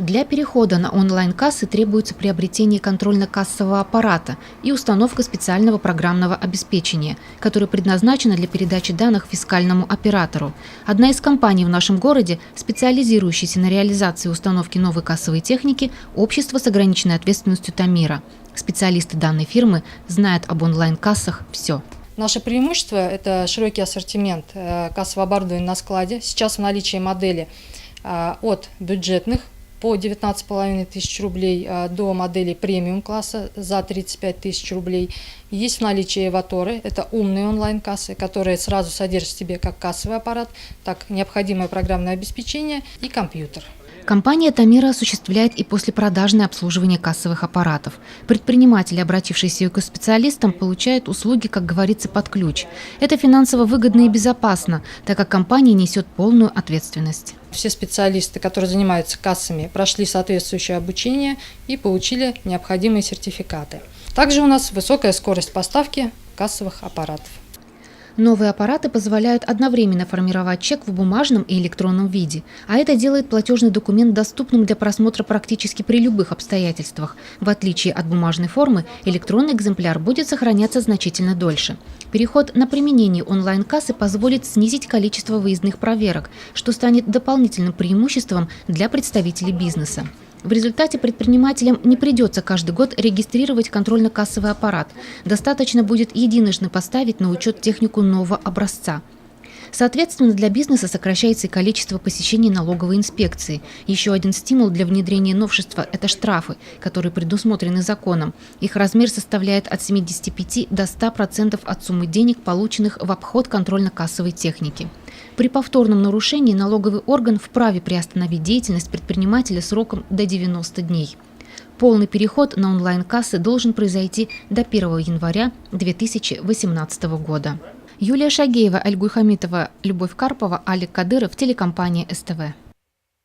Для перехода на онлайн-кассы требуется приобретение контрольно-кассового аппарата и установка специального программного обеспечения, которое предназначено для передачи данных фискальному оператору. Одна из компаний в нашем городе, специализирующаяся на реализации установки новой кассовой техники, общество с ограниченной ответственностью «Тамира». Специалисты данной фирмы знают об онлайн-кассах все. Наше преимущество – это широкий ассортимент кассового оборудования на складе. Сейчас в наличии модели от бюджетных по 19,5 тысяч рублей до моделей премиум-класса за 35 тысяч рублей. Есть в наличии эваторы, это умные онлайн-кассы, которые сразу содержат в себе как кассовый аппарат, так необходимое программное обеспечение и компьютер. Компания «Тамира» осуществляет и послепродажное обслуживание кассовых аппаратов. Предприниматели, обратившиеся к специалистам, получают услуги, как говорится, под ключ. Это финансово выгодно и безопасно, так как компания несет полную ответственность. Все специалисты, которые занимаются кассами, прошли соответствующее обучение и получили необходимые сертификаты. Также у нас высокая скорость поставки кассовых аппаратов. Новые аппараты позволяют одновременно формировать чек в бумажном и электронном виде, а это делает платежный документ доступным для просмотра практически при любых обстоятельствах. В отличие от бумажной формы, электронный экземпляр будет сохраняться значительно дольше. Переход на применение онлайн-кассы позволит снизить количество выездных проверок, что станет дополнительным преимуществом для представителей бизнеса. В результате предпринимателям не придется каждый год регистрировать контрольно-кассовый аппарат. Достаточно будет единожды поставить на учет технику нового образца. Соответственно, для бизнеса сокращается и количество посещений налоговой инспекции. Еще один стимул для внедрения новшества – это штрафы, которые предусмотрены законом. Их размер составляет от 75 до 100% от суммы денег, полученных в обход контрольно-кассовой техники. При повторном нарушении налоговый орган вправе приостановить деятельность предпринимателя сроком до 90 дней. Полный переход на онлайн-кассы должен произойти до 1 января 2018 года. Юлия Шагеева, Альгуль Хамитова, Любовь Карпова, Алик Кадыров, телекомпания СТВ.